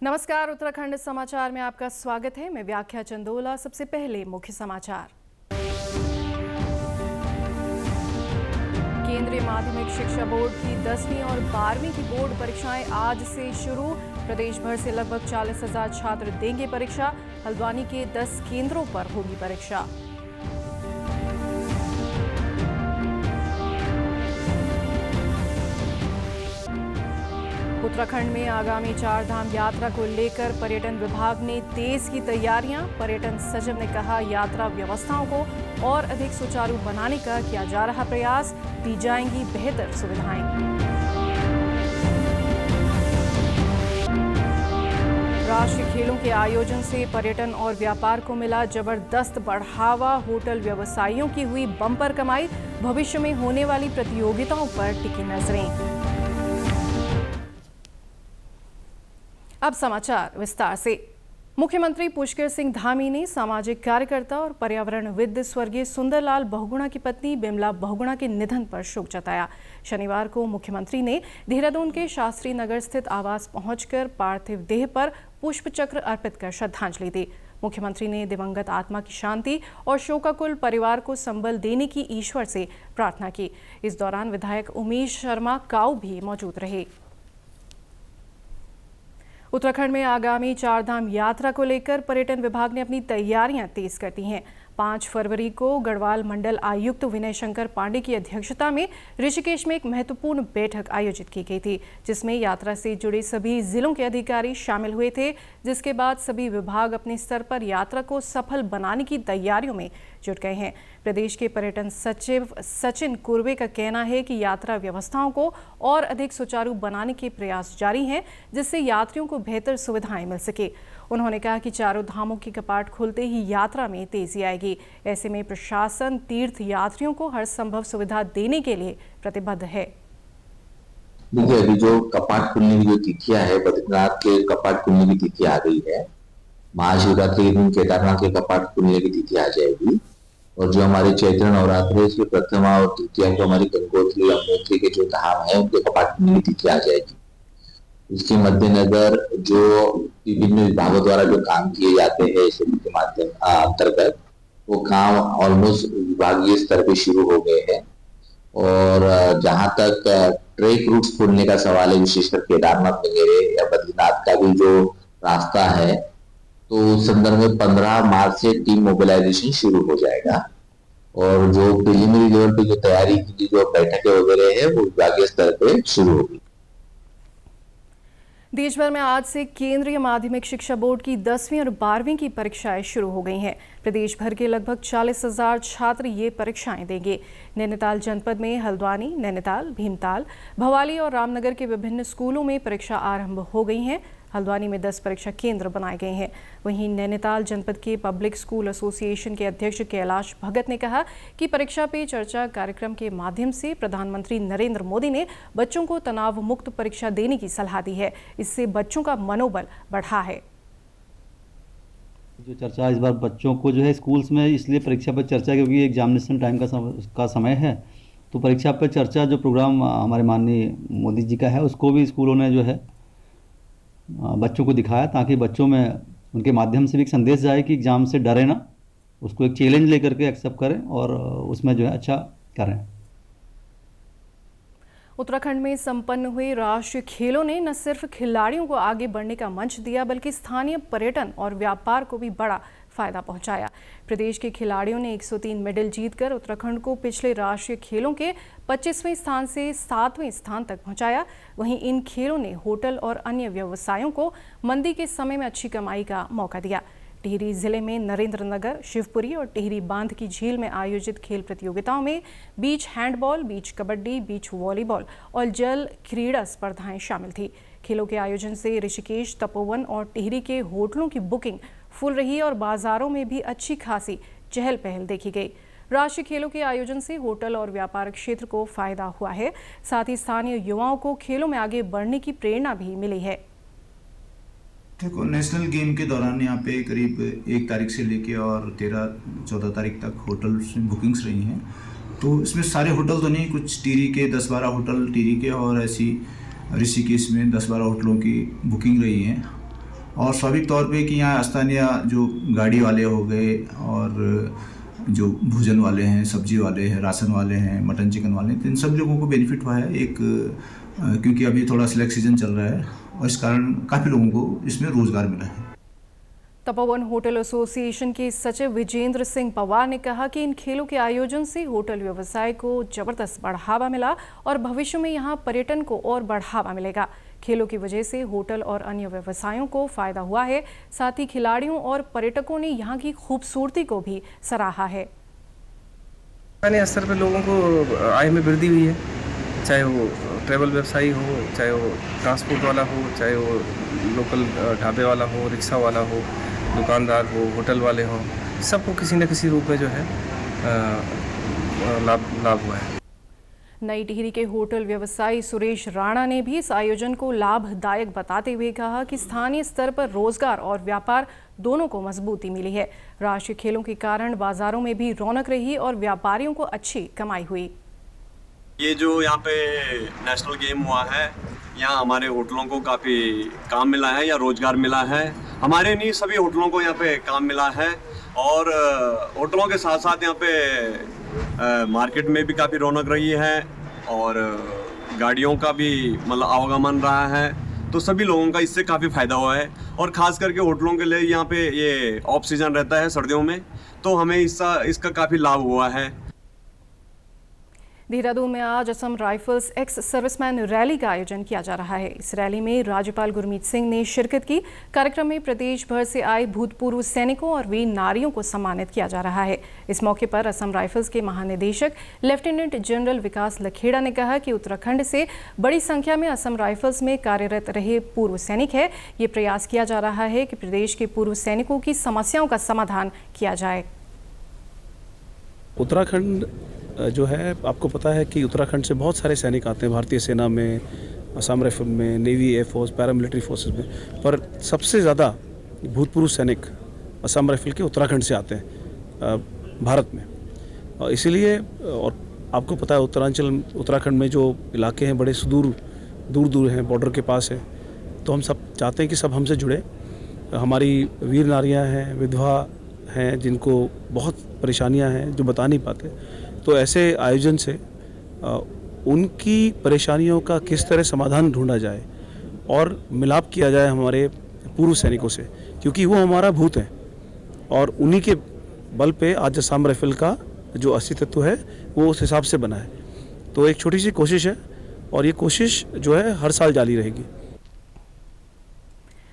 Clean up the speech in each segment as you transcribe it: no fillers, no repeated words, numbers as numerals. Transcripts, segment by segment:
नमस्कार, उत्तराखंड समाचार में आपका स्वागत है। मैं व्याख्या चंदोला। सबसे पहले मुख्य समाचार। केंद्रीय माध्यमिक शिक्षा बोर्ड की 10वीं और 12वीं की बोर्ड परीक्षाएं आज से शुरू। प्रदेश भर से लगभग 40,000 छात्र देंगे परीक्षा। हल्द्वानी के 10 केंद्रों पर होगी परीक्षा। उत्तराखंड में आगामी 4 धाम यात्रा को लेकर पर्यटन विभाग ने तेज की तैयारियां। पर्यटन सचिव ने कहा, यात्रा व्यवस्थाओं को और अधिक सुचारू बनाने का किया जा रहा प्रयास, दी जाएंगी बेहतर सुविधाएं। राष्ट्रीय खेलों के आयोजन से पर्यटन और व्यापार को मिला जबरदस्त बढ़ावा। होटल व्यवसायियों की हुई बम्पर कमाई। भविष्य में होने वाली प्रतियोगिताओं पर टिकी नजरें। अब समाचार विस्तार से। मुख्यमंत्री पुष्कर सिंह धामी ने सामाजिक कार्यकर्ता और पर्यावरणविद स्वर्गीय सुंदरलाल बहुगुणा की पत्नी बिमला बहुगुणा के निधन पर शोक जताया। शनिवार को मुख्यमंत्री ने देहरादून के शास्त्री नगर स्थित आवास पहुंचकर पार्थिव देह पर पुष्प चक्र अर्पित कर श्रद्धांजलि दी। मुख्यमंत्री ने दिवंगत आत्मा की शांति और शोकाकुल परिवार को संबल देने की ईश्वर से प्रार्थना की। इस दौरान विधायक उमेश शर्मा काऊ भी मौजूद रहे। उत्तराखंड में आगामी 4 धाम यात्रा को लेकर पर्यटन विभाग ने अपनी तैयारियां तेज कर दी हैं। 5 फरवरी को गढ़वाल मंडल आयुक्त विनय शंकर पांडे की अध्यक्षता में ऋषिकेश में एक महत्वपूर्ण बैठक आयोजित की गई थी, जिसमें यात्रा से जुड़े सभी जिलों के अधिकारी शामिल हुए थे। जिसके बाद सभी विभाग अपने स्तर पर यात्रा को सफल बनाने की तैयारियों में जुट गए हैं। प्रदेश के पर्यटन सचिव सचिन कुर्वे का कहना है कि यात्रा व्यवस्थाओं को और अधिक सुचारू बनाने के प्रयास जारी हैं, जिससे यात्रियों को बेहतर सुविधाएं मिल सके। उन्होंने कहा कि चारों धामों के कपाट खुलते ही यात्रा में तेजी आएगी। ऐसे में प्रशासन तीर्थ यात्रियों को हर संभव सुविधा देने के लिए प्रतिबद्ध है। देखिए, अभी जो कपाट खुलने की जो तिथियां है, बद्रीनाथ के कपाट खुलने की तिथि आ गई है। महाशिवरात्रि के दिन केदारनाथ के कपाट खुलने की तिथि आ जाएगी। और जो हमारे चैत्र नवरात्र है, इसके प्रथमा और तृतीया को हमारी गंगोत्री यमुनोत्री के जो धाम है, उनके कपाट खुलने की तिथि आ जाएगी। इसके मद्देनजर जो विभिन्न विभागों द्वारा जो काम किए जाते हैं SME के माध्यम अंतर्गत, वो काम ऑलमोस्ट विभागीय स्तर पे शुरू हो गए हैं। और जहां तक ट्रेक रूट्स खोलने का सवाल है, विशेषकर केदारनाथ वगैरह या बद्रीनाथ का भी जो रास्ता है, तो उस संदर्भ में 15 मार्च से टीम मोबिलाइजेशन शुरू हो जाएगा। और जो प्रिलिमिनरी लेवल पे जो तैयारी की जो बैठकें वगैरह है, वो विभागीय स्तर पे शुरू होगी। देश भर में आज से केंद्रीय माध्यमिक शिक्षा बोर्ड की 10वीं और 12वीं की परीक्षाएं शुरू हो गई हैं। प्रदेश भर के लगभग 40,000 छात्र ये परीक्षाएं देंगे। नैनीताल जनपद में हल्द्वानी, नैनीताल, भीमताल, भवाली और रामनगर के विभिन्न स्कूलों में परीक्षा आरंभ हो गई हैं। हल्द्वानी में 10 परीक्षा केंद्र बनाए गए हैं। वहीं नैनीताल जनपद के पब्लिक स्कूल एसोसिएशन के अध्यक्ष कैलाश भगत ने कहा कि परीक्षा पे चर्चा कार्यक्रम के माध्यम से प्रधानमंत्री नरेंद्र मोदी ने बच्चों को तनाव मुक्त परीक्षा देने की सलाह दी है। इससे बच्चों का मनोबल बढ़ा है। जो चर्चा इस बार बच्चों को जो है स्कूल्स में इसलिए परीक्षा पर चर्चा, क्योंकि एग्जामिनेशन टाइम का समय है, तो परीक्षा पर चर्चा जो प्रोग्राम हमारे माननीय मोदी जी का है, उसको भी स्कूलों ने जो है बच्चों को दिखाया, ताकि बच्चों में उनके माध्यम से भी एक संदेश जाए कि एग्ज़ाम से डरे ना, उसको एक चैलेंज लेकर के एक्सेप्ट करें और उसमें जो है अच्छा करें। उत्तराखंड में संपन्न हुए राष्ट्रीय खेलों ने न सिर्फ खिलाड़ियों को आगे बढ़ने का मंच दिया, बल्कि स्थानीय पर्यटन और व्यापार को भी बड़ा फायदा पहुंचाया। प्रदेश के खिलाड़ियों ने 103 मेडल जीतकर उत्तराखंड को पिछले राष्ट्रीय खेलों के 25वें स्थान से 7वें स्थान तक पहुंचाया। वहीं इन खेलों ने होटल और अन्य व्यवसायों को मंदी के समय में अच्छी कमाई का मौका दिया। टिहरी जिले में नरेंद्रनगर, शिवपुरी और टिहरी बांध की झील में आयोजित खेल प्रतियोगिताओं में बीच हैंडबॉल, बीच कबड्डी, बीच वॉलीबॉल और जल क्रीड़ा स्पर्धाएं शामिल थी। खेलों के आयोजन से ऋषिकेश, तपोवन और टिहरी के होटलों की बुकिंग फुल रही और बाजारों में भी अच्छी खासी चहल पहल देखी गई। राष्ट्रीय खेलों के आयोजन से होटल और व्यापार क्षेत्र को फायदा हुआ है। साथ ही स्थानीय युवाओं को खेलों में आगे बढ़ने की प्रेरणा भी मिली है। देखो, नेशनल गेम के दौरान यहाँ पे करीब 1 तारीख से लेके और 13-14 तारीख तक होटल में बुकिंग्स रही हैं। तो इसमें सारे होटल तो नहीं, कुछ टिहरी के 10-12 होटल टिहरी के और ऐसी ऋषिकेश में 10-12 होटलों की बुकिंग रही है। और स्वाभाविक तौर पे कि यहाँ स्थानीय जो गाड़ी वाले हो गए और जो भोजन वाले हैं, सब्जी वाले हैं, राशन वाले हैं, मटन चिकन वाले हैं, तो इन सब लोगों को बेनिफिट हुआ है एक, क्योंकि अभी थोड़ा सिलेक्ट सीजन चल रहा है और इस कारण काफ़ी लोगों को इसमें रोज़गार मिला है। तपोवन होटल एसोसिएशन के सचिव विजेंद्र सिंह पवार ने कहा कि इन खेलों के आयोजन से होटल व्यवसाय को जबरदस्त बढ़ावा मिला और भविष्य में यहां पर्यटन को और बढ़ावा मिलेगा। खेलों की वजह से होटल और अन्य व्यवसायों को फायदा हुआ है। साथ ही खिलाड़ियों और पर्यटकों ने यहां की खूबसूरती को भी सराहा है। स्थानीय स्तर पर लोगों को आय में वृद्धि हुई है, चाहे वो ट्रैवल व्यवसायी हो, चाहे वो ट्रांसपोर्ट वाला हो, चाहे वो लोकल ढाबे वाला हो, रिक्शा वाला हो, दुकानदार हो, होटल वाले हों, सबको किसी न किसी रूप में जो है लाभ हुआ है। नई टिहरी के होटल व्यवसायी सुरेश राणा ने भी इस आयोजन को लाभदायक बताते हुए कहा कि स्थानीय स्तर पर रोजगार और व्यापार दोनों को मजबूती मिली है। राष्ट्रीय खेलों के कारण बाजारों में भी रौनक रही और व्यापारियों को अच्छी कमाई हुई। ये जो यहाँ पे नेशनल गेम हुआ है, यहाँ हमारे होटलों को काफ़ी काम मिला है या रोजगार मिला है। हमारे नहीं, सभी होटलों को यहाँ पे काम मिला है और होटलों के साथ साथ यहाँ पे मार्केट में भी काफ़ी रौनक रही है और गाड़ियों का भी मतलब आवागमन रहा है, तो सभी लोगों का इससे काफ़ी फ़ायदा हुआ है। और ख़ास करके होटलों के लिए यहाँ पे ये ऑफ सीज़न रहता है सर्दियों में, तो हमें इसका काफ़ी लाभ हुआ है। देहरादून में आज Assam rifles ex serviceman rally का आयोजन किया जा रहा है। इस रैली में राज्यपाल गुरमीत सिंह ने शिरकत की। कार्यक्रम में प्रदेश भर से आए भूतपूर्व सैनिकों और वीर नारियों को सम्मानित किया जा रहा है। इस मौके पर असम राइफल्स के महानिदेशक लेफ्टिनेंट जनरल विकास लखेड़ा ने कहा कि उत्तराखंड से बड़ी संख्या में असम राइफल्स में कार्यरत रहे पूर्व सैनिक है। ये प्रयास किया जा रहा है कि प्रदेश के पूर्व सैनिकों की समस्याओं का समाधान किया जाए। उत्तराखंड जो है, आपको पता है कि उत्तराखंड से बहुत सारे सैनिक आते हैं भारतीय सेना में, असम राइफल में, नेवी, एयरफोर्स, पैरामिलिट्री फोर्सेस में, पर सबसे ज़्यादा भूतपूर्व सैनिक असम राइफल के उत्तराखंड से आते हैं भारत में। और इसीलिए, और आपको पता है उत्तराखंड में जो इलाके हैं बड़े दूर हैं, बॉर्डर के पास है, तो हम सब चाहते हैं कि सब हमसे जुड़े। हमारी वीर नारियाँ हैं, विधवा हैं, जिनको बहुत परेशानियाँ हैं जो बता नहीं पाते, तो ऐसे आयोजन से उनकी परेशानियों का किस तरह समाधान ढूंढा जाए और मिलाप किया जाए हमारे पूर्व सैनिकों से, क्योंकि वो हमारा भूत है और उन्हीं के बल पे आज असम राइफल का जो अस्तित्व है वो उस हिसाब से बना है। तो एक छोटी सी कोशिश है और ये कोशिश जो है हर साल जारी रहेगी।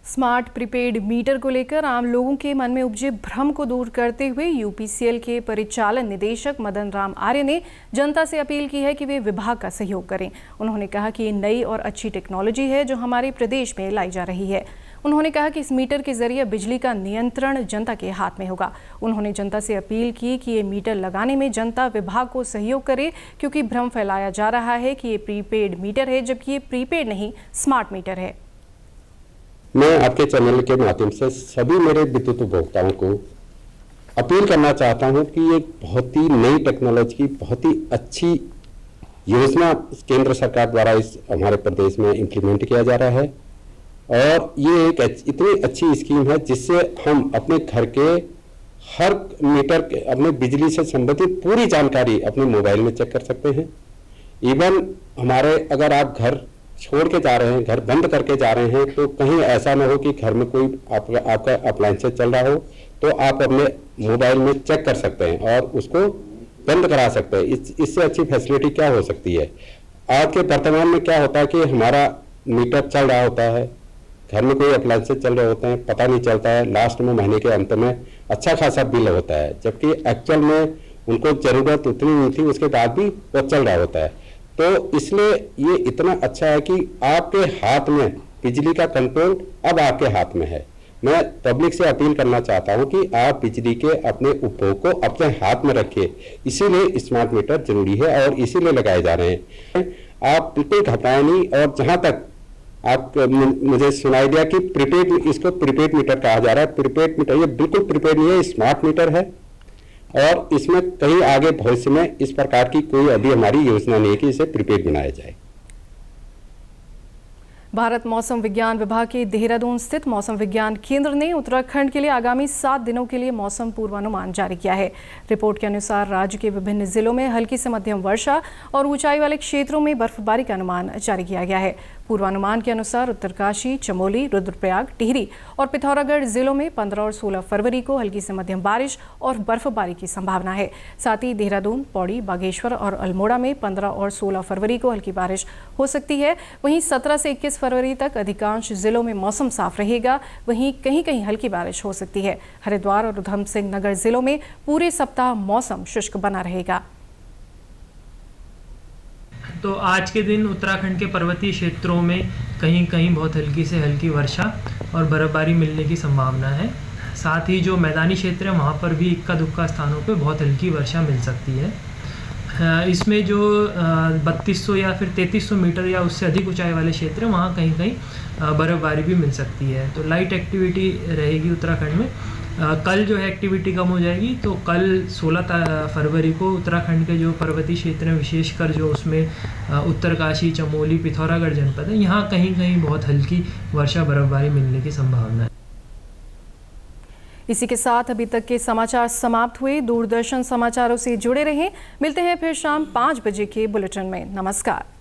स्मार्ट प्रीपेड मीटर को लेकर आम लोगों के मन में उपजे भ्रम को दूर करते हुए यूपीसीएल के परिचालन निदेशक मदन राम आर्य ने जनता से अपील की है कि वे विभाग का सहयोग करें। उन्होंने कहा कि ये नई और अच्छी टेक्नोलॉजी है जो हमारे प्रदेश में लाई जा रही है। उन्होंने कहा कि इस मीटर के जरिए बिजली का नियंत्रण जनता के हाथ में होगा। उन्होंने जनता से अपील की कि ये मीटर लगाने में जनता विभाग को सहयोग करे, क्योंकि भ्रम फैलाया जा रहा है कि ये प्रीपेड मीटर है, जबकि ये प्रीपेड नहीं स्मार्ट मीटर है। मैं आपके चैनल के माध्यम से सभी मेरे विद्युत उपभोक्ताओं को अपील करना चाहता हूं कि एक बहुत ही नई टेक्नोलॉजी की बहुत ही अच्छी योजना केंद्र सरकार द्वारा इस हमारे प्रदेश में इम्प्लीमेंट किया जा रहा है और ये एक इतनी अच्छी स्कीम है जिससे हम अपने घर के हर मीटर के अपने बिजली से संबंधित पूरी जानकारी अपने मोबाइल में चेक कर सकते हैं। इवन हमारे अगर आप घर छोड़ के जा रहे हैं, घर बंद करके जा रहे हैं, तो कहीं ऐसा ना हो कि घर में कोई आपका अप्लायंसेस चल रहा हो, तो आप अपने मोबाइल में चेक कर सकते हैं और उसको बंद करा सकते हैं। इससे अच्छी फैसिलिटी क्या हो सकती है। आज के वर्तमान में क्या होता है कि हमारा मीटर चल रहा होता है, घर में कोई अप्लायंसेस चल रहे होते हैं, पता नहीं चलता है, लास्ट में महीने के अंत में अच्छा खासा बिल होता है, जबकि एक्चुअल में उनको जरूरत उतनी नहीं थी, उसके बाद भी वो चल रहा होता है। तो इसलिए ये इतना अच्छा है कि आपके हाथ में बिजली का कंट्रोल अब आपके हाथ में है। मैं पब्लिक से अपील करना चाहता हूं कि आप बिजली के अपने उपभोग को अपने हाथ में रखिए। इसीलिए स्मार्ट मीटर जरूरी है और इसीलिए लगाए जा रहे हैं। आप बिल्कुल घबराएं नहीं। और जहां तक आप मुझे सुनाई दिया कि प्रीपेड, इसको प्रीपेड मीटर कहा जा रहा है, प्रीपेड मीटर ये बिल्कुल प्रीपेड नहीं है, स्मार्ट मीटर है और इसमें कहीं आगे भविष्य में इस प्रकार की कोई अभी हमारी योजना नहीं है कि इसे प्रीपेड बनाया जाए। भारत मौसम विज्ञान विभाग के देहरादून स्थित मौसम विज्ञान केंद्र ने उत्तराखंड के लिए आगामी 7 दिनों के लिए मौसम पूर्वानुमान जारी किया है। रिपोर्ट के अनुसार राज्य के विभिन्न जिलों में हल्की से मध्यम वर्षा और ऊंचाई वाले क्षेत्रों में बर्फबारी का अनुमान जारी किया गया है। पूर्वानुमान के अनुसार उत्तरकाशी, चमोली, रुद्रप्रयाग, टिहरी और पिथौरागढ़ जिलों में 15 और 16 फरवरी को हल्की से मध्यम बारिश और बर्फबारी की संभावना है। साथ ही देहरादून, पौड़ी, बागेश्वर और अल्मोड़ा में 15 और 16 फरवरी को हल्की बारिश हो सकती है। वहीं 17 से 21 फरवरी तक अधिकांश जिलों में मौसम साफ रहेगा, वहीं कहीं कहीं हल्की बारिश हो सकती है। हरिद्वार और उधम सिंह नगर जिलों में पूरे सप्ताह मौसम शुष्क बना रहेगा। तो आज के दिन उत्तराखंड के पर्वतीय क्षेत्रों में कहीं कहीं बहुत हल्की से हल्की वर्षा और बर्फबारी मिलने की संभावना है। साथ ही जो मैदानी क्षेत्र है वहाँ पर भी इक्का दुक्का स्थानों पे बहुत हल्की वर्षा मिल सकती है। इसमें जो 3200 या फिर 3300 मीटर या उससे अधिक ऊंचाई वाले क्षेत्र हैं वहाँ कहीं कहीं बर्फबारी भी मिल सकती है। तो लाइट एक्टिविटी रहेगी उत्तराखंड में। कल जो है एक्टिविटी कम हो जाएगी। तो कल 16 फरवरी को उत्तराखंड के जो पर्वतीय क्षेत्र हैं, विशेषकर जो उसमें उत्तरकाशी, चमोली, पिथौरागढ़ जनपद है, यहाँ कहीं कहीं बहुत हल्की वर्षा बर्फबारी मिलने की संभावना है। इसी के साथ अभी तक के समाचार समाप्त हुए। दूरदर्शन समाचारों से जुड़े रहें। मिलते हैं फिर शाम 5 बजे के बुलेटिन में। नमस्कार।